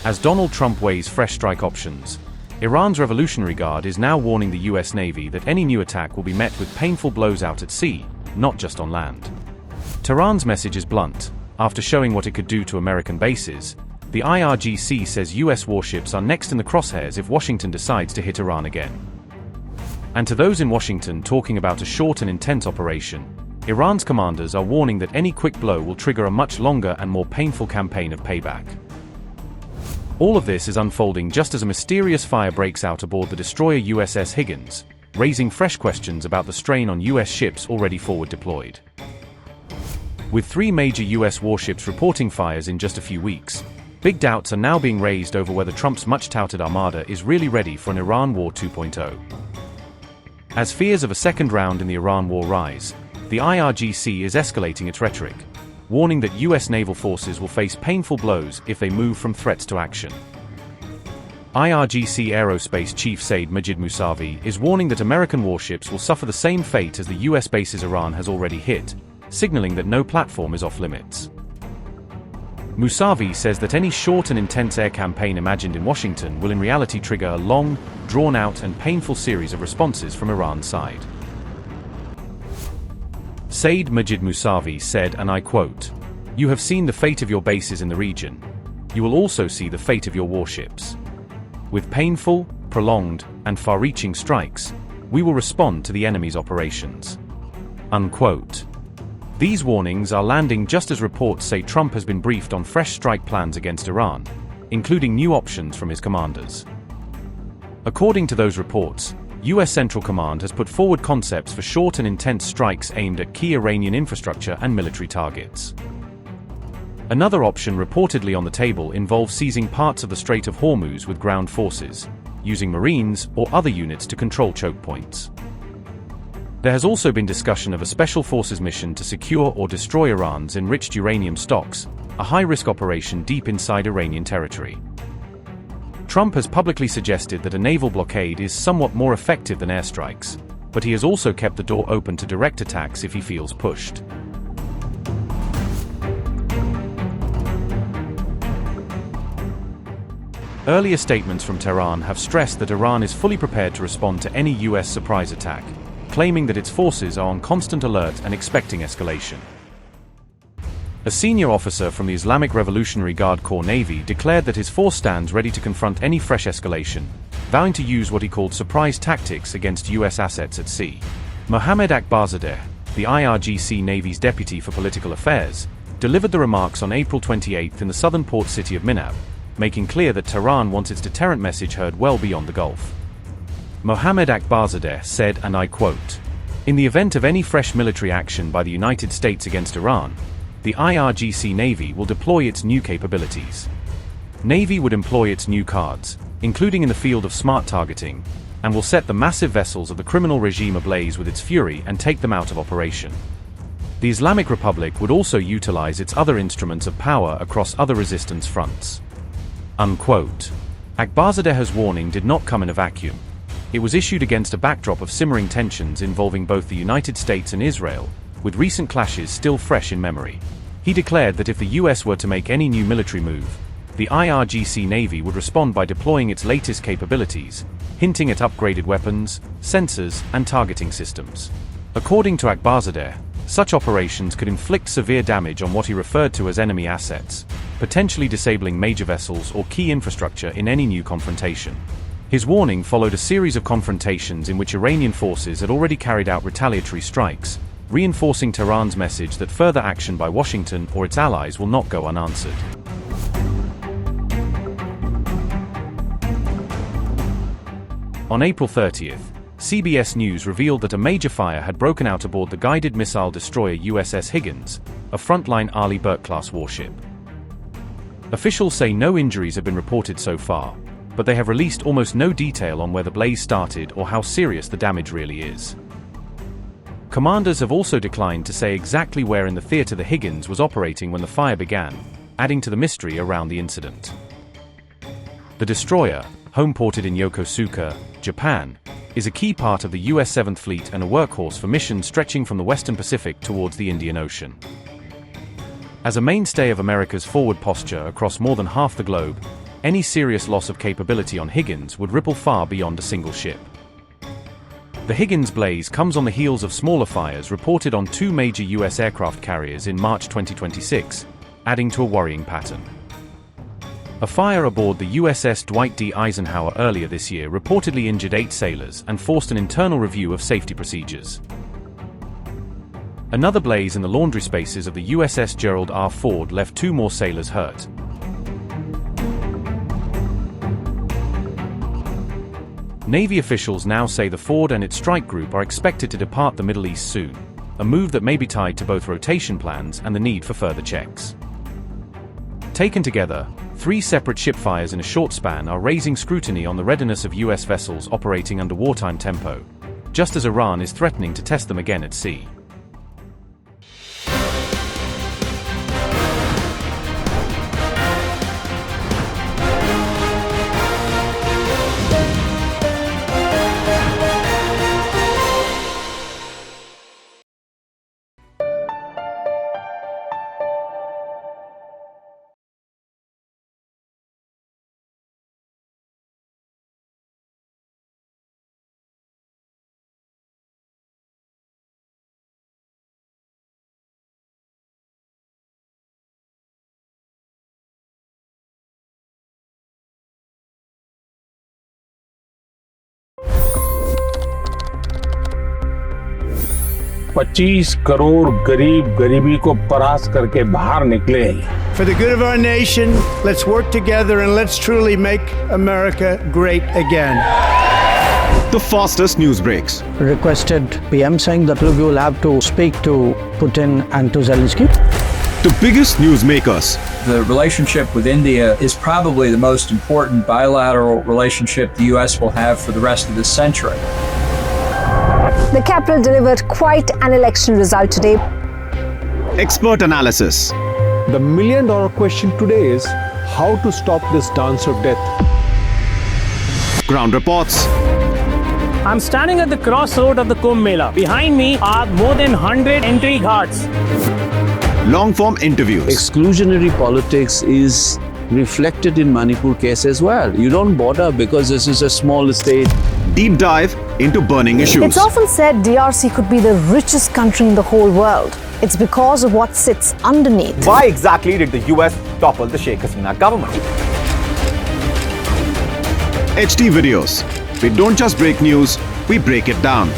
As Donald Trump weighs fresh strike options, Iran's Revolutionary Guard is now warning the US Navy that any new attack will be met with painful blows out at sea, not just on land. Tehran's message is blunt. After showing what it could do to American bases, the IRGC says US warships are next in the crosshairs if Washington decides to hit Iran again. And to those in Washington talking about a short and intense operation, Iran's commanders are warning that any quick blow will trigger a much longer and more painful campaign of payback. All of this is unfolding just as a mysterious fire breaks out aboard the destroyer USS Higgins, raising fresh questions about the strain on US ships already forward deployed. With 3 major US warships reporting fires in just a few weeks, big doubts are now being raised over whether Trump's much-touted armada is really ready for an Iran War 2.0. As fears of a second round in the Iran war rise, the IRGC is escalating its rhetoric, warning that US naval forces will face painful blows if they move from threats to action. IRGC Aerospace Chief Said Majid Mousavi is warning that American warships will suffer the same fate as the US bases Iran has already hit, signaling that no platform is off-limits. Mousavi says that any short and intense air campaign imagined in Washington will in reality trigger a long, drawn-out and painful series of responses from Iran's side. Said Majid Mousavi said, and I quote, "You have seen the fate of your bases in the region. You will also see the fate of your warships. With painful, prolonged, and far-reaching strikes, we will respond to the enemy's operations." Unquote. These warnings are landing just as reports say Trump has been briefed on fresh strike plans against Iran, including new options from his commanders. According to those reports, US Central Command has put forward concepts for short and intense strikes aimed at key Iranian infrastructure and military targets. Another option reportedly on the table involves seizing parts of the Strait of Hormuz with ground forces, using Marines or other units to control choke points. There has also been discussion of a special forces mission to secure or destroy Iran's enriched uranium stocks, a high-risk operation deep inside Iranian territory. Trump has publicly suggested that a naval blockade is somewhat more effective than airstrikes, but he has also kept the door open to direct attacks if he feels pushed. Earlier statements from Tehran have stressed that Iran is fully prepared to respond to any US surprise attack, claiming that its forces are on constant alert and expecting escalation. A senior officer from the Islamic Revolutionary Guard Corps Navy declared that his force stands ready to confront any fresh escalation, vowing to use what he called surprise tactics against US assets at sea. Mohammad Akbarzadeh, the IRGC Navy's deputy for political affairs, delivered the remarks on April 28 in the southern port city of Minab, making clear that Tehran wants its deterrent message heard well beyond the Gulf. Mohammad Akbarzadeh said, and I quote, "In the event of any fresh military action by the United States against Iran, the IRGC Navy will deploy its new capabilities. Navy would employ its new cards, including in the field of smart targeting, and will set the massive vessels of the criminal regime ablaze with its fury and take them out of operation. The Islamic Republic would also utilize its other instruments of power across other resistance fronts." Unquote. Akbarzadeh's warning did not come in a vacuum. It was issued against a backdrop of simmering tensions involving both the United States and Israel, with recent clashes still fresh in memory. He declared that if the US were to make any new military move, the IRGC Navy would respond by deploying its latest capabilities, hinting at upgraded weapons, sensors, and targeting systems. According to Akbarzadeh, such operations could inflict severe damage on what he referred to as enemy assets, potentially disabling major vessels or key infrastructure in any new confrontation. His warning followed a series of confrontations in which Iranian forces had already carried out retaliatory strikes, reinforcing Tehran's message that further action by Washington or its allies will not go unanswered. On April 30th, CBS News revealed that a major fire had broken out aboard the guided missile destroyer USS Higgins, a frontline Arleigh Burke-class warship. Officials say no injuries have been reported so far, but they have released almost no detail on where the blaze started or how serious the damage really is. Commanders have also declined to say exactly where in the theater the Higgins was operating when the fire began, adding to the mystery around the incident. The destroyer, homeported in Yokosuka, Japan, is a key part of the US 7th Fleet and a workhorse for missions stretching from the Western Pacific towards the Indian Ocean. As a mainstay of America's forward posture across more than half the globe, any serious loss of capability on Higgins would ripple far beyond a single ship. The Higgins blaze comes on the heels of smaller fires reported on 2 major U.S. aircraft carriers in March 2026, adding to a worrying pattern. A fire aboard the USS Dwight D. Eisenhower earlier this year reportedly injured 8 sailors and forced an internal review of safety procedures. Another blaze in the laundry spaces of the USS Gerald R. Ford left 2 more sailors hurt. Navy officials now say the Ford and its strike group are expected to depart the Middle East soon, a move that may be tied to both rotation plans and the need for further checks. Taken together, 3 separate ship fires in a short span are raising scrutiny on the readiness of U.S. vessels operating under wartime tempo, just as Iran is threatening to test them again at sea. $25 crore गरीब गरीबी को परास्त करके बाहर निकले। For the good of our nation, let's work together and let's truly make America great again. The fastest news breaks. Requested PM saying that look, you will have to speak to Putin and to Zelensky. The biggest news makers. The relationship with India is probably the most important bilateral relationship the U.S. will have for the rest of this century. The capital delivered quite an election result today. Expert analysis. The million-dollar question today is how to stop this dance of death. Ground reports. I'm standing at the crossroad of the Kumbh Mela. Behind me are more than 100 entry ghats. Long-form interviews. Exclusionary politics is reflected in Manipur case as well. You don't bother because this is a small state. Deep dive into burning issues. It's often said DRC could be the richest country in the whole world. It's because of what sits underneath. Why exactly did the US topple the Sheikh Hasina government? HD videos. We don't just break news, we break it down.